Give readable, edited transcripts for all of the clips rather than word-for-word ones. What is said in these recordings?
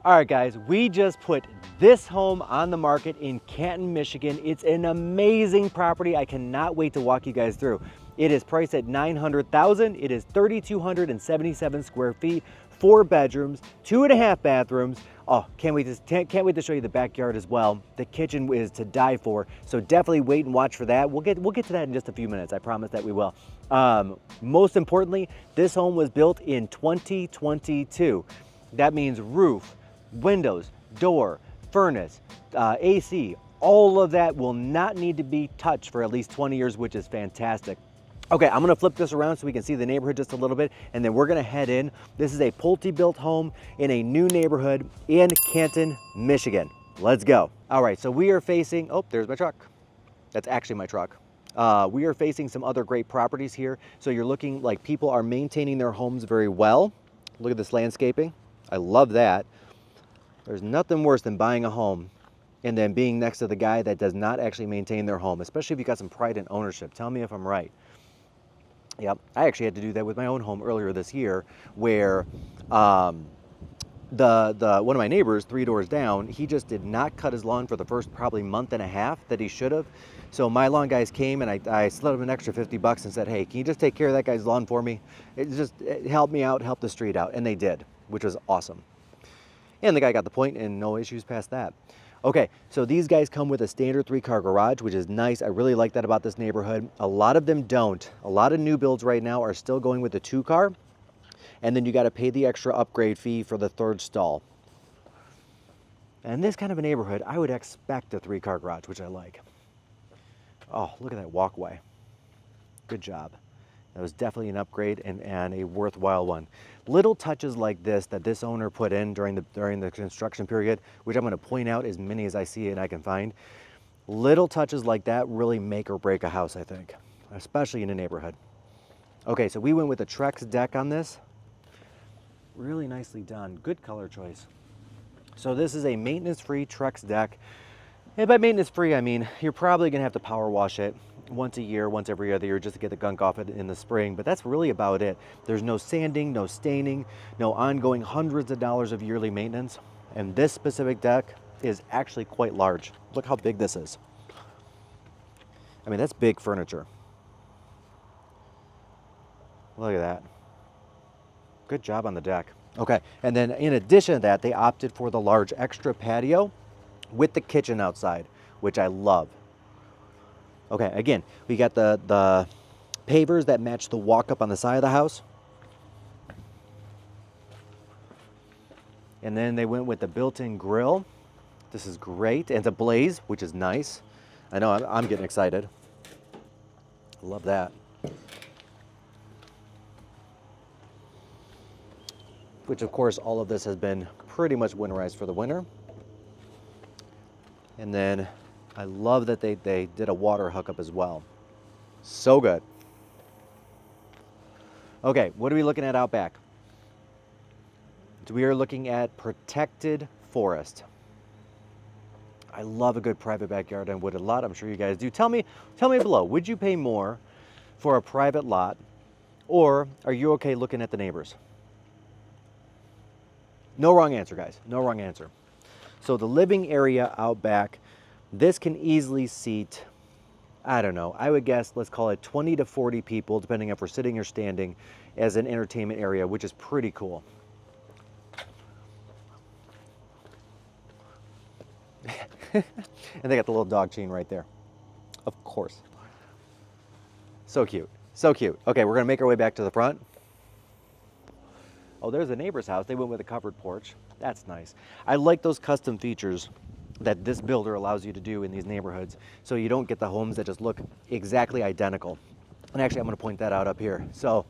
All right, guys, we just put this home on the market in Canton, Michigan. It's an amazing property. I cannot wait to walk you guys through. It is priced at $900,000. It is 3,277 square feet, 4 bedrooms, 2.5 bathrooms. Oh, can't wait to show you the backyard as well. The kitchen is to die for, so definitely wait and watch for that. We'll get to that in just a few minutes. I promise that we will. Most importantly, this home was built in 2022. That means roof, windows, door, furnace, AC, all of that will not need to be touched for at least 20 years, which is fantastic. Okay, I'm gonna flip this around so we can see the neighborhood just a little bit, and then we're gonna head in. This is a Pulte built home in a new neighborhood in Canton, Michigan. Let's go. All right, so we are facing, oh, there's my truck. That's actually my truck. We are facing some other great properties here. So you're looking like people are maintaining their homes very well. Look at this landscaping. I love that. There's nothing worse than buying a home and then being next to the guy that does not actually maintain their home, especially if you got some pride in ownership. Tell me if I'm right. Yep, I actually had to do that with my own home earlier this year, where one of my neighbors 3 doors down, he just did not cut his lawn for the first probably month and a half that he should have. So my lawn guys came and I slid him an extra 50 bucks and said, hey, can you just take care of that guy's lawn for me? It helped me out, helped the street out, and they did, which was awesome. And the guy got the point and no issues past that. Okay, so these guys come with a standard 3-car garage, which is nice. I really like that about this neighborhood. A lot of them don't. A lot of new builds right now are still going with the 2-car, and then you got to pay the extra upgrade fee for the 3rd stall. And in this kind of a neighborhood, I would expect a 3-car garage, which I like. Oh, look at that walkway. Good job. That was definitely an upgrade and a worthwhile one. Little touches like this that this owner put in during the construction period, which I'm going to point out as many as I see and I can find. Little touches like that really make or break a house, I think, especially in a neighborhood. Okay, so we went with a Trex deck on this. Really nicely done. Good color choice. So this is a maintenance-free Trex deck. And by maintenance-free, I mean you're probably going to have to power wash it once a year, once every other year, just to get the gunk off it in the spring, but that's really about it. There's no sanding, no staining, no ongoing hundreds of dollars of yearly maintenance. And this specific deck is actually quite large. Look how big this is. I mean, that's big furniture. Look at that. Good job on the deck. Okay, and then in addition to that, they opted for the large extra patio with the kitchen outside, which I love. Okay, again, we got the pavers that match the walk-up on the side of the house. And then they went with the built-in grill. This is great. And it's a blaze, which is nice. I know, I'm getting excited. Love that. Which, of course, all of this has been pretty much winterized for the winter. And then I love that they did a water hookup as well. So good. Okay, what are we looking at out back? We are looking at protected forest. I love a good private backyard and wooded lot. I'm sure you guys do. Tell me below, would you pay more for a private lot, or are you okay looking at the neighbors? No wrong answer, guys. No wrong answer. So the living area out back, this can easily seat, I don't know, I would guess, let's call it 20 to 40 people, depending if we're sitting or standing, as an entertainment area, which is pretty cool. And they got the little dog chain right there. Of course. So cute. So cute. Okay, we're going to make our way back to the front. Oh, there's a neighbor's house. They went with a covered porch. That's nice. I like those custom features that this builder allows you to do in these neighborhoods, so you don't get the homes that just look exactly identical. And actually, I'm going to point that out up here. So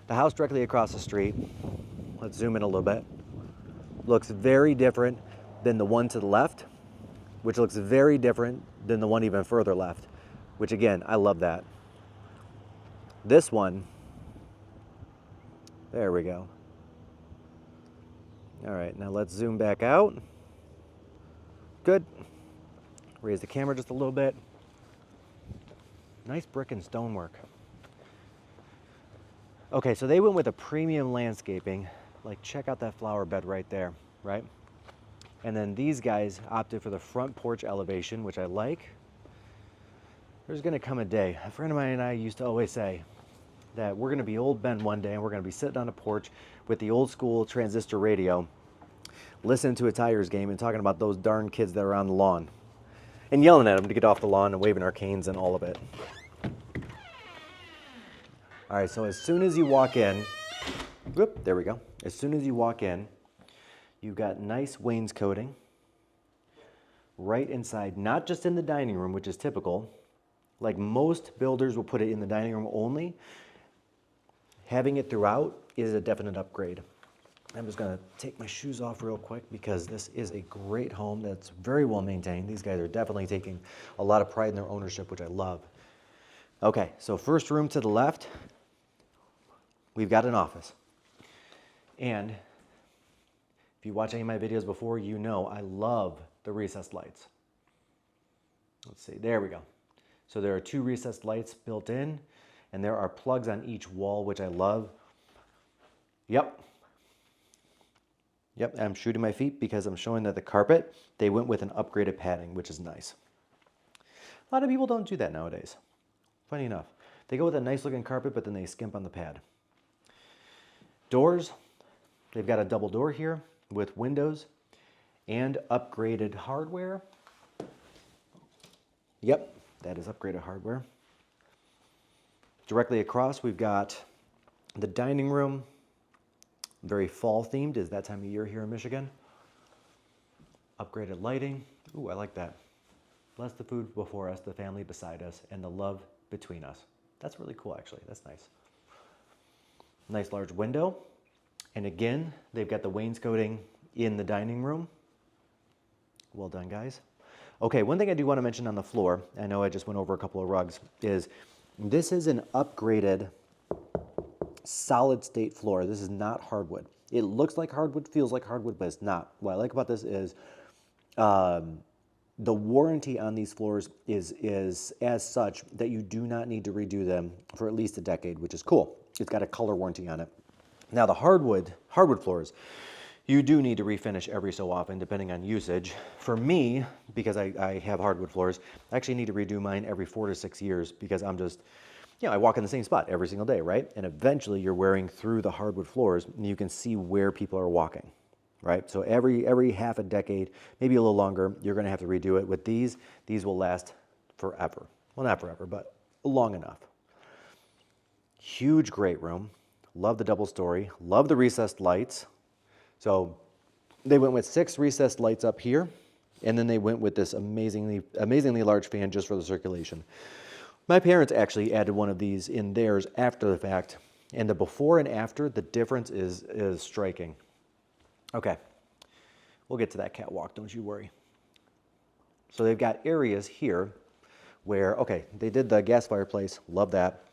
the house directly across the street, let's zoom in a little bit, looks very different than the one to the left, which looks very different than the one even further left, which again, I love that. This one, there we go. All right, now let's zoom back out. Good. Raise the camera just a little bit. Nice brick and stonework. Okay, so they went with a premium landscaping. Like, check out that flower bed right there, right? And then these guys opted for the front porch elevation, which I like. There's gonna come a day, a friend of mine and I used to always say that we're gonna be old Ben one day and we're gonna be sitting on a porch with the old school transistor radio, listening to a Tigers game and talking about those darn kids that are on the lawn and yelling at them to get off the lawn and waving our canes and all of it. All right, so as soon as you walk in, whoop, there we go. As soon as you walk in, you've got nice wainscoting right inside, not just in the dining room, which is typical. Like most builders will put it in the dining room only. Having it throughout is a definite upgrade. I'm just gonna take my shoes off real quick because this is a great home that's very well maintained. These guys are definitely taking a lot of pride in their ownership, which I love. Okay, so first room to the left, we've got an office. And if you watch any of my videos before, you know I love the recessed lights. Let's see, there we go. So there are 2 recessed lights built in, and there are plugs on each wall, which I love. Yep, I'm shooting my feet because I'm showing that the carpet, they went with an upgraded padding, which is nice. A lot of people don't do that nowadays. Funny enough. They go with a nice looking carpet, but then they skimp on the pad. Doors, they've got a double door here with windows and upgraded hardware. Yep, that is upgraded hardware. Directly across, we've got the dining room. Very fall themed, is that time of year here in Michigan. Upgraded lighting. Ooh, I like that. Bless the food before us, the family beside us, and the love between us. That's really cool, actually. That's nice. Nice large window. And again, they've got the wainscoting in the dining room. Well done, guys. Okay, one thing I do want to mention on the floor, I know I just went over a couple of rugs, is this is an upgraded solid state floor. This is not hardwood. It looks like hardwood, feels like hardwood, but it's not. What I like about this is the warranty on these floors is as such that you do not need to redo them for at least a decade, which is cool. It's got a color warranty on it. Now the hardwood floors, you do need to refinish every so often depending on usage. For me, because I have hardwood floors, I actually need to redo mine every 4 to 6 years because I'm just, I walk in the same spot every single day, right? And eventually you're wearing through the hardwood floors and you can see where people are walking, right? So every half a decade, maybe a little longer, you're gonna have to redo it. With these will last forever. Well, not forever, but long enough. Huge, great room. Love the double story. Love the recessed lights. So they went with 6 recessed lights up here, and then they went with this amazingly large fan just for the circulation. My parents actually added one of these in theirs after the fact, and the before and after, the difference is striking. Okay, we'll get to that catwalk, don't you worry. So they've got areas here where, okay, they did the gas fireplace, love that.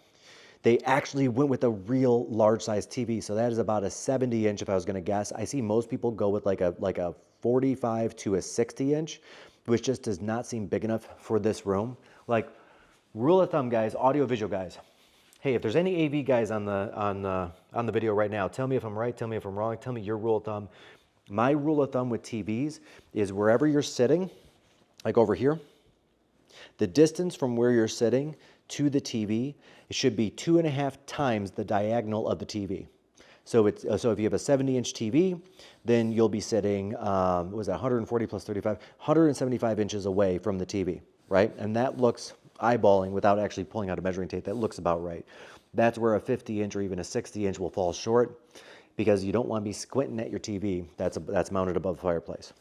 They actually went with a real large size TV, so that is about a 70 inch if I was gonna guess. I see most people go with like a 45 to a 60 inch, which just does not seem big enough for this room. Like, rule of thumb, guys, audio-visual guys. Hey, if there's any AV guys on the video right now, tell me if I'm right, tell me if I'm wrong, tell me your rule of thumb. My rule of thumb with TVs is wherever you're sitting, like over here, the distance from where you're sitting to the TV, it should be 2.5 times the diagonal of the TV. So so if you have a 70-inch TV, then you'll be sitting, what was that, 140 plus 35, 175 inches away from the TV, right? And that looks, eyeballing without actually pulling out a measuring tape, that looks about right. That's where a 50-inch or even a 60-inch will fall short because you don't want to be squinting at your TV that's mounted above the fireplace.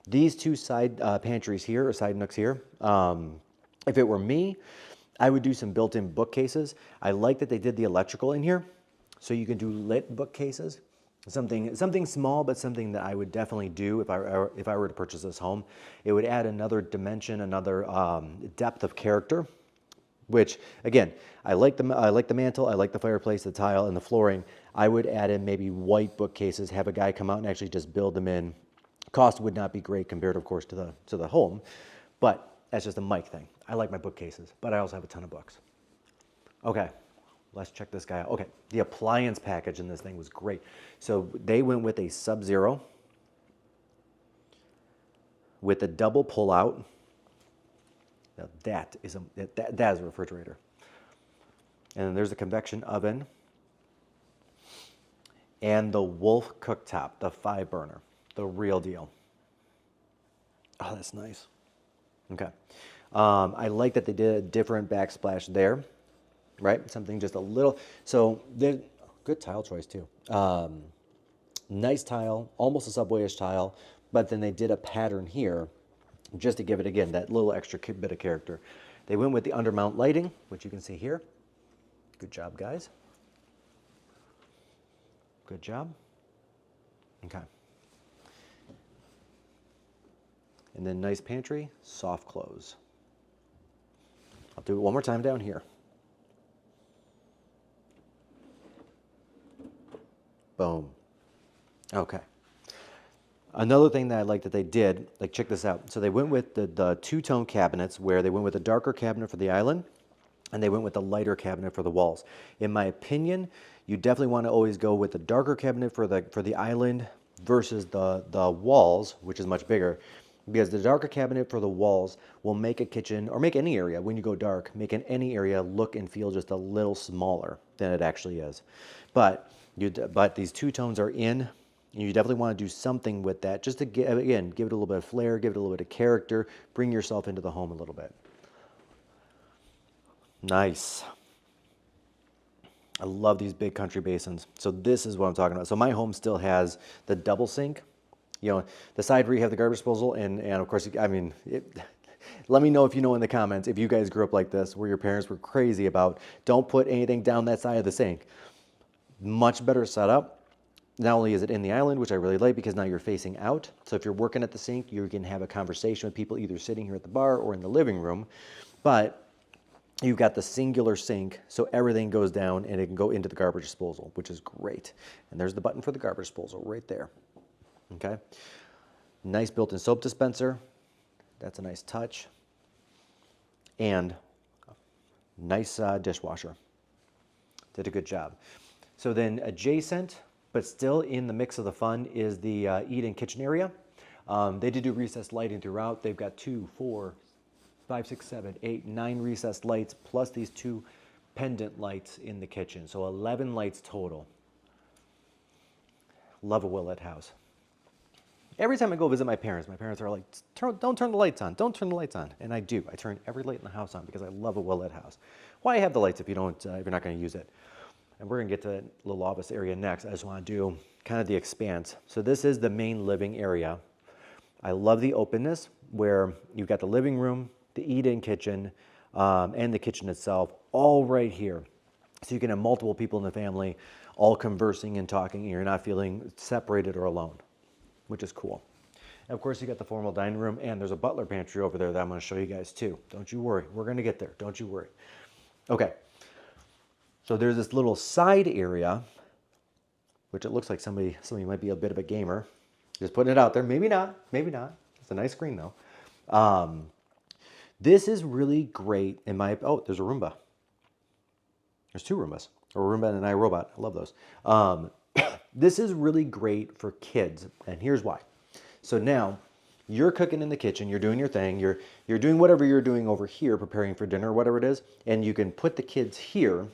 These 2 side pantries here, or side nooks here, if it were me, I would do some built-in bookcases. I like that they did the electrical in here, so you can do lit bookcases. Something small, but something that I would definitely do if I were to purchase this home. It would add another dimension, another depth of character. Which again, I like the mantle, I like the fireplace, the tile, and the flooring. I would add in maybe white bookcases. Have a guy come out and actually just build them in. Cost would not be great compared, of course, to the home, but that's just a Mike thing. I like my bookcases, but I also have a ton of books. Okay, let's check this guy out. Okay, the appliance package in this thing was great. So they went with a Sub-Zero. with the double pull out. Now that is a refrigerator. And then there's a convection oven and the Wolf cooktop, the 5-burner, the real deal. Oh, that's nice. Okay. I like that they did a different backsplash there, right? Something just a little, so good tile choice too. Nice tile, almost a Subway-ish tile, but then they did a pattern here just to give it, again, that little extra bit of character. They went with the undermount lighting, which you can see here. Good job, guys. Good job. Okay. And then nice pantry, soft close. I'll do it one more time down here. Boom. Okay. Another thing that I like that they did, like check this out. So they went with the two-tone cabinets where they went with a darker cabinet for the island and they went with a lighter cabinet for the walls. In my opinion, you definitely want to always go with the darker cabinet for the island versus the walls, which is much bigger, because the darker cabinet for the walls will make a kitchen, or make any area, when you go dark, make any area look and feel just a little smaller than it actually is. But these two tones are in, and you definitely want to do something with that, just to, again, give it a little bit of flair, give it a little bit of character, bring yourself into the home a little bit. Nice. I love these big country basins. So this is what I'm talking about. So my home still has the double sink. You know, the side where you have the garbage disposal, and of course, I mean, let me know if you know in the comments if you guys grew up like this, where your parents were crazy about don't put anything down that side of the sink. Much better setup. Not only is it in the island, which I really like because now you're facing out. So if you're working at the sink, you can have a conversation with people either sitting here at the bar or in the living room. But you've got the singular sink, so everything goes down and it can go into the garbage disposal, which is great. And there's the button for the garbage disposal right there. Okay. Nice built-in soap dispenser. That's a nice touch. And nice dishwasher. Did a good job. So then adjacent, but still in the mix of the fun, is the eat-in kitchen area. They did do recessed lighting throughout. They've got 2, 4, 5, 6, 7, 8, 9 recessed lights, plus these 2 pendant lights in the kitchen. So 11 lights total. Love a well-lit house. Every time I go visit my parents are like, don't turn the lights on, don't turn the lights on. And I do. I turn every light in the house on because I love a well-lit house. Why have the lights if you're not going to use it? And we're going to get to that little office area next. I just want to do kind of the expanse. So this is the main living area. I love the openness where you've got the living room, the eat-in kitchen, and the kitchen itself all right here. So you can have multiple people in the family all conversing and talking, and you're not feeling separated or alone, which is cool. And of course, you got the formal dining room, and there's a Butler pantry over there that I'm going to show you guys too. Don't you worry. We're going to get there. Don't you worry. Okay. So there's this little side area, which it looks like somebody might be a bit of a gamer. Just putting it out there. Maybe not. Maybe not. It's a nice screen though. This is really great in my, oh, there's a Roomba. There's 2 Roombas. A Roomba and an iRobot. I love those. This is really great for kids, and here's why. So now you're cooking in the kitchen, you're doing your thing, you're doing whatever you're doing over here, preparing for dinner, whatever it is, and you can put the kids here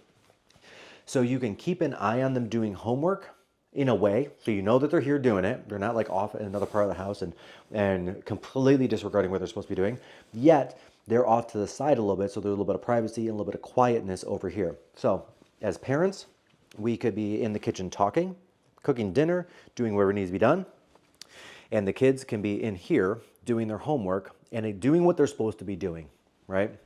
so you can keep an eye on them doing homework in a way, so you know that they're here doing it. They're not like off in another part of the house and completely disregarding what they're supposed to be doing, yet they're off to the side a little bit, so there's a little bit of privacy and a little bit of quietness over here. So as parents, we could be in the kitchen talking, cooking dinner, doing whatever needs to be done. And the kids can be in here doing their homework and doing what they're supposed to be doing, right?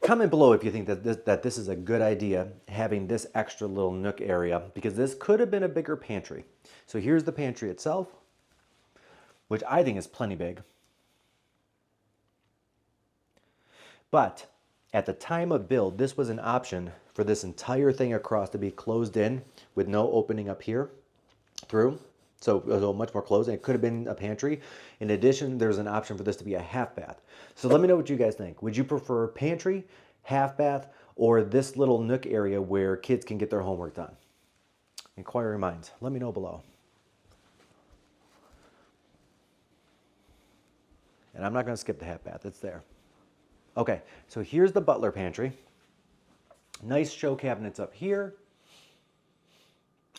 Comment below if you think that this is a good idea, having this extra little nook area, because this could have been a bigger pantry. So here's the pantry itself, which I think is plenty big. But at the time of build, this was an option for this entire thing across to be closed in with no opening up here through. So it was much more closed, and it could have been a pantry. In addition, there's an option for this to be a half bath. So let me know what you guys think. Would you prefer pantry, half bath, or this little nook area where kids can get their homework done? Inquiring minds, let me know below. And I'm not gonna skip the half bath, it's there. Okay, so here's the Butler pantry. Nice show cabinets up here.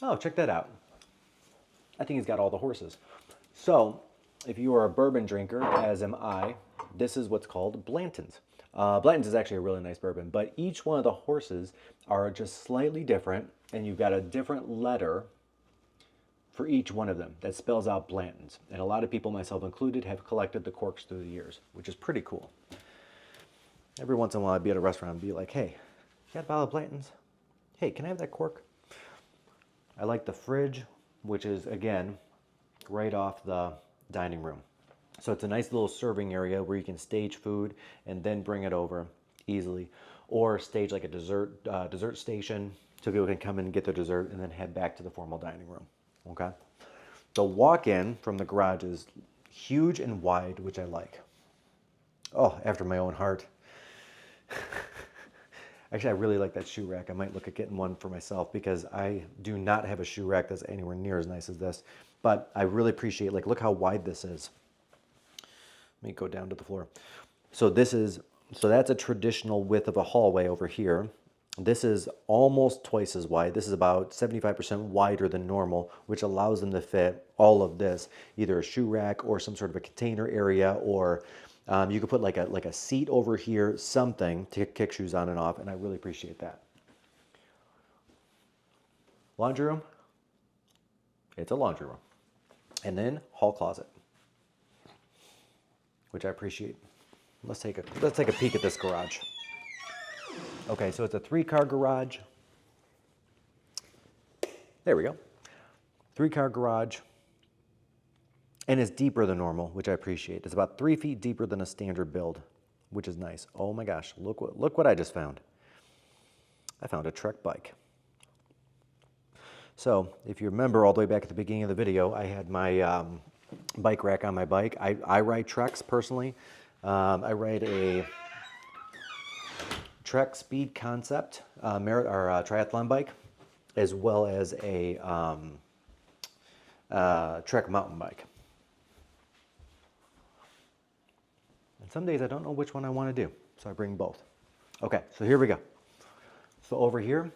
Oh, check that out. I think he's got all the horses. So, if you are a bourbon drinker, as am I, this is what's called Blanton's. Blanton's is actually a really nice bourbon, but each one of the horses are just slightly different, and you've got a different letter for each one of them that spells out Blanton's. And a lot of people, myself included, have collected the corks through the years, which is pretty cool. Every once in a while I'd be at a restaurant and be like, hey, you got a bottle of Blanton's? Hey, can I have that cork? I like the fridge, which is, again, right off the dining room. So it's a nice little serving area where you can stage food and then bring it over easily. Or stage like a dessert station so people can come in and get their dessert and then head back to the formal dining room, okay? The walk-in from the garage is huge and wide, which I like. Oh, after my own heart. Actually, I really like that shoe rack. I might look at getting one for myself because I do not have a shoe rack that's anywhere near as nice as this. But I really appreciate, like, look how wide this is. Let me go down to the floor. So that's a traditional width of a hallway over here. This is almost twice as wide. This is about 75% wider than normal, which allows them to fit all of this, either a shoe rack or some sort of a container area, or you could put like a seat over here, something to kick shoes on and off, and I really appreciate that. Laundry room. It's a laundry room. And then hall closet, which I appreciate. Let's take a peek at this garage. Okay, so it's a 3-car garage. There we go. 3-car garage. And it's deeper than normal, which I appreciate. It's about 3 feet deeper than a standard build, which is nice. Oh my gosh, look what I just found. I found a Trek bike. So if you remember all the way back at the beginning of the video, I had my bike rack on my bike. I ride Treks personally. I ride a Trek Speed Concept triathlon bike, as well as a Trek mountain bike. And some days I don't know which one I want to do, so I bring both. Okay, so here we go. So over here,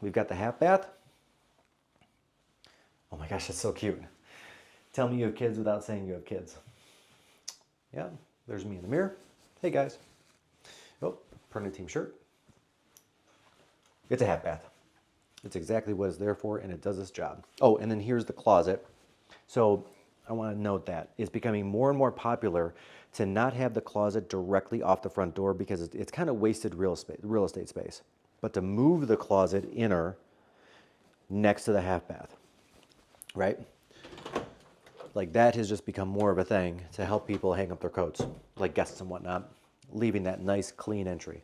we've got the half bath. Oh my gosh, that's so cute. Tell me you have kids without saying you have kids. Yeah, there's me in the mirror. Hey guys. Oh, Perna team shirt. It's a half bath. It's exactly what it's there for, and it does its job. Oh, and then here's the closet. So I want to note that it's becoming more and more popular to not have the closet directly off the front door because it's kind of wasted real estate space, but to move the closet inner next to the half bath, right? Like that has just become more of a thing to help people hang up their coats, like guests and whatnot, leaving that nice clean entry.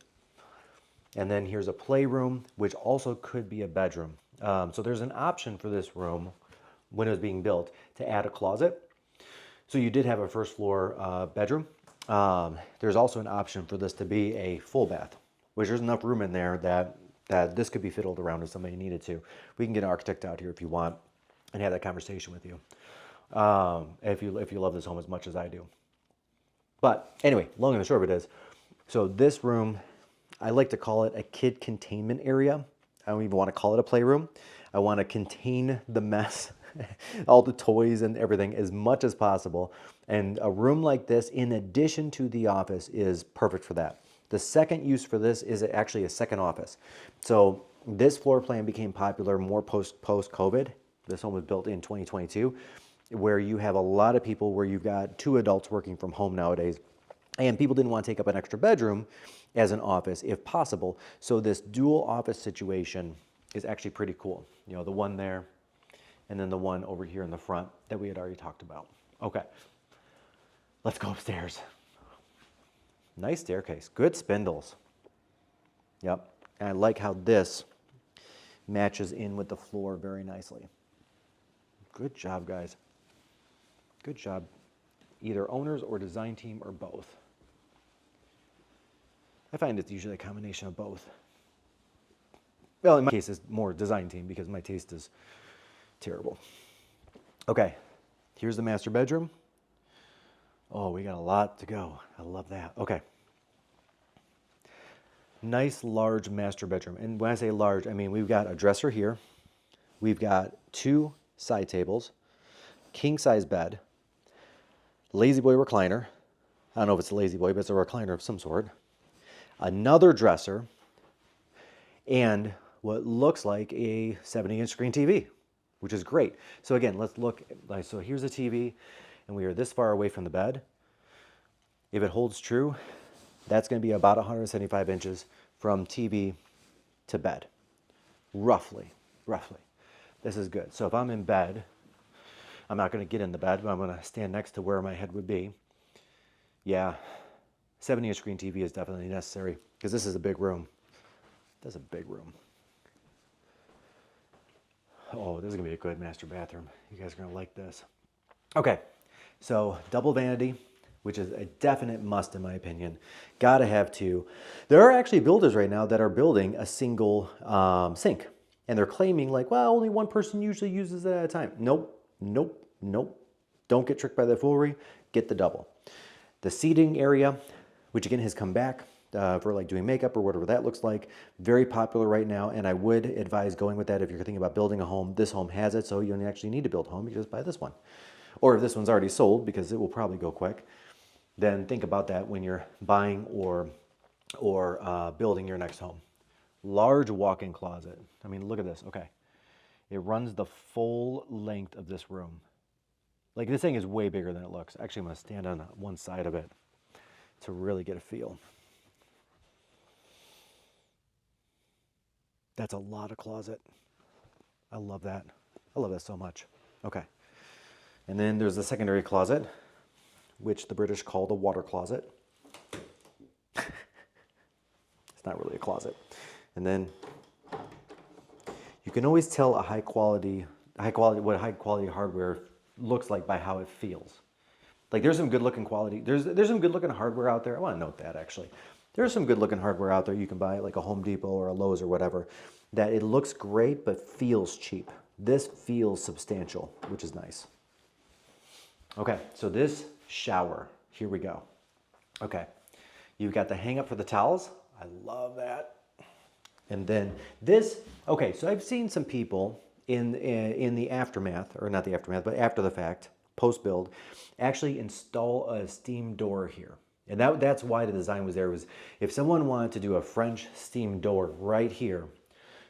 And then here's a playroom, which also could be a bedroom. So there's an option for this room when it was being built to add a closet. So you did have a first floor bedroom. There's also an option for this to be a full bath, which there's enough room in there that this could be fiddled around if somebody needed to. We can get an architect out here if you want and have that conversation with you. If you love this home as much as I do. But anyway, long and the short of it is, so this room, I like to call it a kid containment area. I don't even want to call it a playroom. I want to contain the mess, all the toys and everything as much as possible. And a room like this, in addition to the office, is perfect for that. The second use for this is actually a second office. So this floor plan became popular more post-COVID. This home was built in 2022, where you have a lot of people where you've got 2 adults working from home nowadays. And people didn't want to take up an extra bedroom as an office if possible. So this dual office situation is actually pretty cool. You know, the one there and then the one over here in the front that we had already talked about. Okay, let's go upstairs. Nice staircase, good spindles. Yep, and I like how this matches in with the floor very nicely. Good job, guys. Good job. Either owners or design team or both. I find it's usually a combination of both. Well, in my case, it's more design team because my taste is terrible. Okay, here's the master bedroom. Oh, we got a lot to go. I love that. Okay. Nice large master bedroom. And when I say large, I mean we've got a dresser here. We've got 2 side tables, king size bed, lazy boy recliner. I don't know if it's a lazy boy, but it's a recliner of some sort. Another dresser, and what looks like a 70-inch screen TV, which is great. So again, let's look. So here's a TV, and we are this far away from the bed. If it holds true, that's going to be about 175 inches from TV to bed, roughly. This is good. So if I'm in bed, I'm not going to get in the bed, but I'm going to stand next to where my head would be. Yeah, 70-inch screen TV is definitely necessary because this is a big room. That's a big room. Oh, this is going to be a good master bathroom. You guys are going to like this. Okay, so double vanity, which is a definite must in my opinion. Gotta have 2. There are actually builders right now that are building a single sink. And they're claiming like, well, only one person usually uses it at a time. Nope. Don't get tricked by the foolery. Get the double. The seating area, which again has come back for like doing makeup or whatever that looks like. Very popular right now, and I would advise going with that if you're thinking about building a home. This home has it, so you don't actually need to build a home. You just buy this one. Or if this one's already sold, because it will probably go quick, then think about that when you're buying or building your next home. Large walk-in closet. I mean, look at this. Okay. It runs the full length of this room. Like, this thing is way bigger than it looks. Actually, I'm going to stand on one side of it to really get a feel. That's a lot of closet. I love that. I love that so much. Okay. And then there's the secondary closet, which the British call the water closet. It's not really a closet. And then you can always tell a high quality hardware looks like by how it feels. Like there's some good looking quality. There's some good looking hardware out there. I want to note that actually. There's some good looking hardware out there you can buy like a Home Depot or a Lowe's or whatever that it looks great but feels cheap. This feels substantial, which is nice. Okay, so this shower, here we go. Okay, you've got the hang up for the towels. I love that. And then this, okay, so I've seen some people in the aftermath, or not the aftermath, but after the fact, post-build, actually install a steam door here. And that's why the design was there, was if someone wanted to do a French steam door right here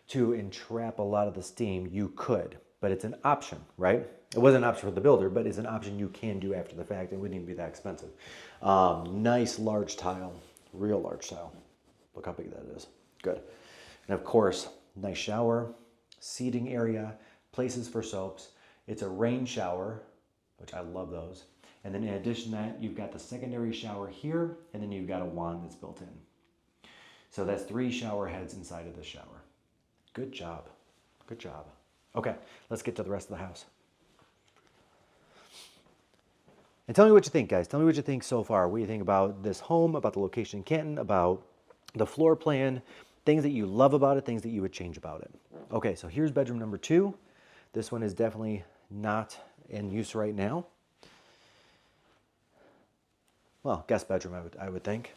to entrap a lot of the steam, you could, but it's an option, right? It wasn't an option for the builder, but it's an option you can do after the fact. It wouldn't even be that expensive. Nice large tile, real large tile. Look how big that is. Good. And of course, nice shower, seating area, places for soaps. It's a rain shower, which I love those. And then in addition to that, you've got the secondary shower here, and then you've got a wand that's built in. So that's 3 shower heads inside of the shower. Good job. Good job. Okay, let's get to the rest of the house. And tell me what you think, guys. Tell me what you think so far. What do you think about this home, about the location in Canton, about the floor plan, things that you love about it, things that you would change about it. Okay, so here's bedroom number 2. This one is definitely not in use right now. Well, guest bedroom, I would think.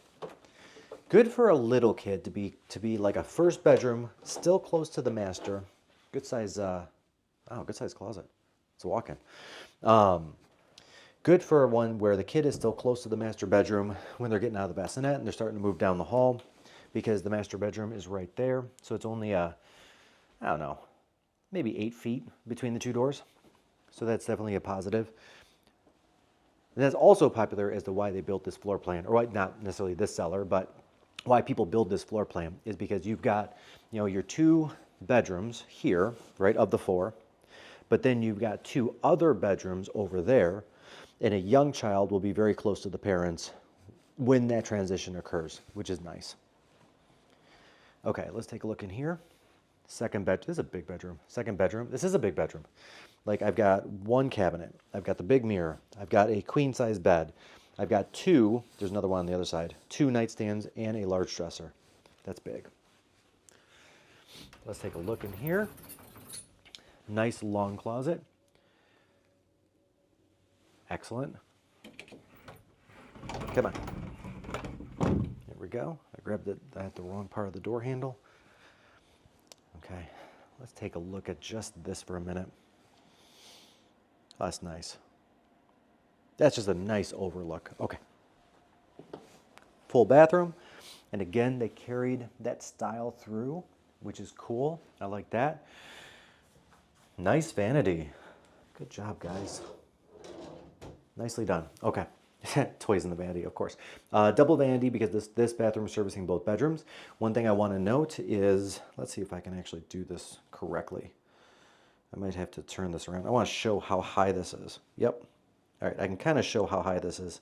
Good for a little kid to be like a first bedroom, still close to the master. Good size, good size closet. It's a walk-in. Good for one where the kid is still close to the master bedroom when they're getting out of the bassinet and they're starting to move down the hall, because the master bedroom is right there. So it's only I don't know, maybe 8 feet between the 2 doors. So that's definitely a positive. And that's also popular as to why they built this floor plan, or why, not necessarily this seller, but why people build this floor plan is because you've got, your 2 bedrooms here, right, of the 4, but then you've got 2 other bedrooms over there, and a young child will be very close to the parents when that transition occurs, which is nice. Okay, let's take a look in here. Second bed, this is a big bedroom. Second bedroom, this is a big bedroom. Like I've got 1 cabinet, I've got the big mirror, I've got a queen size bed, I've got 2, there's another one on the other side, 2 nightstands and a large dresser. That's big. Let's take a look in here. Nice long closet. Excellent. Come on. There we go. I grabbed it. I had the wrong part of the door handle. Okay, let's take a look at just this for a minute. Oh, that's nice. That's just a nice overlook. Okay. Full bathroom. And again, they carried that style through, which is cool. I like that. Nice vanity. Good job, guys. Nicely done. Okay. Toys in the vanity, of course. Double vanity because this bathroom is servicing both bedrooms. One thing I want to note is, let's see if I can actually do this correctly. I might have to turn this around. I want to show how high this is. Yep. All right, I can kind of show how high this is.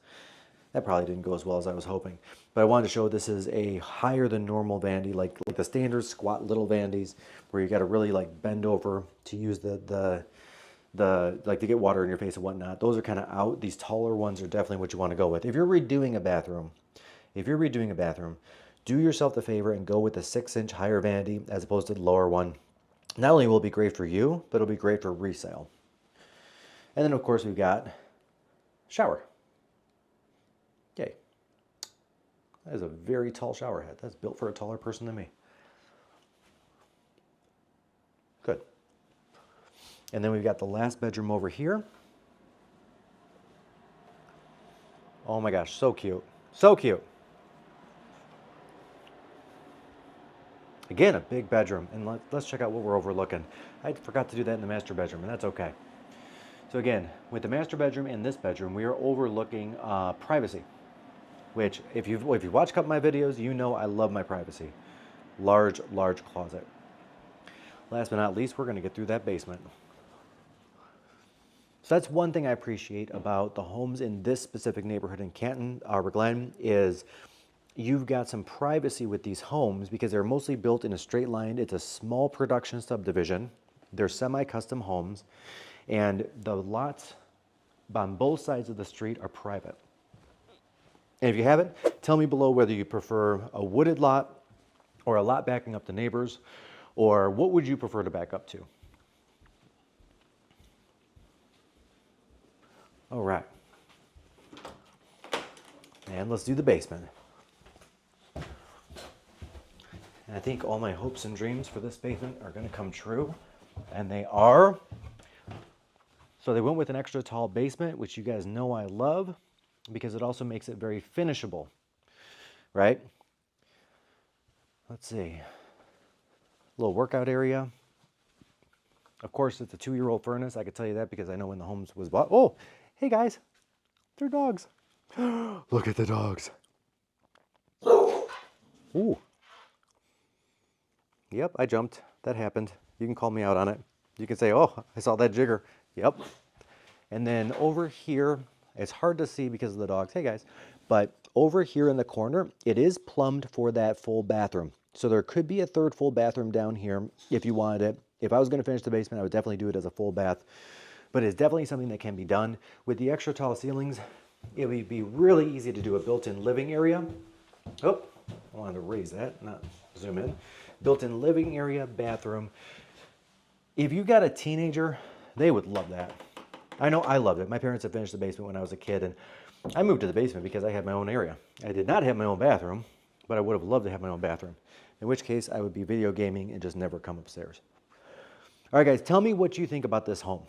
That probably didn't go as well as I was hoping. But I wanted to show this is a higher than normal vanity, like the standard squat little vanities, where you got to really like bend over to use the like to get water in your face and whatnot. Those are kind of out. These taller ones are definitely what you want to go with. If you're redoing a bathroom, do yourself the favor and go with the 6-inch higher vanity as opposed to the lower one. Not only will it be great for you, but it'll be great for resale. And then of course we've got shower. Yay. That is a very tall shower head. That's built for a taller person than me. Good. And then we've got the last bedroom over here. Oh my gosh, so cute. So cute. Again, a big bedroom. And let's check out what we're overlooking. I forgot to do that in the master bedroom, and that's okay. So again, with the master bedroom and this bedroom, we are overlooking privacy. Which, if you've watched a couple of my videos, you know I love my privacy. Large, large closet. Last but not least, we're going to get through that basement. So that's one thing I appreciate about the homes in this specific neighborhood in Canton, Arbor Glen, is you've got some privacy with these homes because they're mostly built in a straight line. It's a small production subdivision. They're semi-custom homes, and the lots on both sides of the street are private. And if you haven't, tell me below whether you prefer a wooded lot or a lot backing up to neighbors, or what would you prefer to back up to? All right. And let's do the basement. And I think all my hopes and dreams for this basement are going to come true, and they are. So they went with an extra tall basement, which you guys know I love, because it also makes it very finishable, right? Let's see. Little workout area. Of course, it's a 2-year-old furnace. I could tell you that because I know when the homes was bought. Oh, hey guys, they're dogs. Look at the dogs. Ooh. Yep, I jumped. That happened. You can call me out on it. You can say, oh, I saw that jigger. Yep. And then over here, it's hard to see because of the dogs. Hey guys. But over here in the corner, it is plumbed for that full bathroom. So there could be a third full bathroom down here if you wanted it. If I was going to finish the basement, I would definitely do it as a full bath. But it's definitely something that can be done. With the extra tall ceilings, it would be really easy to do a built-in living area. Oh, I wanted to raise that, not zoom in. Built-in living area, bathroom. If you got a teenager, they would love that. I know I loved it. My parents had finished the basement when I was a kid, and I moved to the basement because I had my own area. I did not have my own bathroom, but I would have loved to have my own bathroom. In which case, I would be video gaming and just never come upstairs. All right, guys, tell me what you think about this home.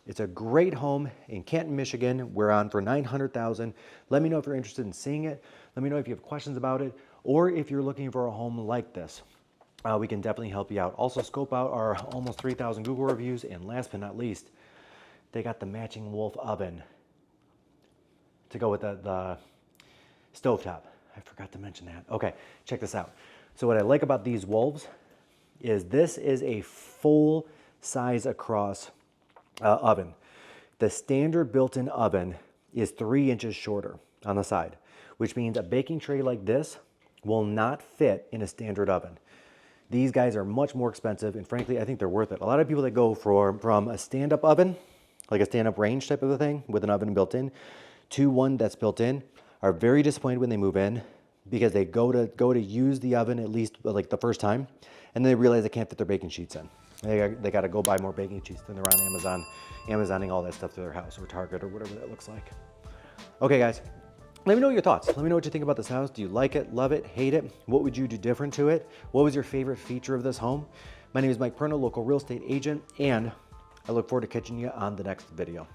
It's a great home in Canton, Michigan. We're on for $900,000. Let me know if you're interested in seeing it. Let me know if you have questions about it, or if you're looking for a home like this. We can definitely help you out. Also, scope out our almost 3,000 Google reviews, and last but not least, they got the matching Wolf oven to go with the stovetop. I forgot to mention that. Okay, check this out. So what I like about these Wolves is this is a full size across oven. The standard built-in oven is 3 inches shorter on the side, which means a baking tray like this will not fit in a standard oven. These guys are much more expensive, and frankly, I think they're worth it. A lot of people that go from a stand-up oven, like a stand-up range type of a thing with an oven built in, to one that's built in, are very disappointed when they move in because they go to use the oven at least like the first time, and then they realize they can't fit their baking sheets in. They got to go buy more baking sheets than they're on Amazoning all that stuff to their house or Target or whatever that looks like. Okay, guys. Let me know your thoughts. Let me know what you think about this house. Do you like it, love it, hate it? What would you do different to it? What was your favorite feature of this home? My name is Mike Perna, local real estate agent, and I look forward to catching you on the next video.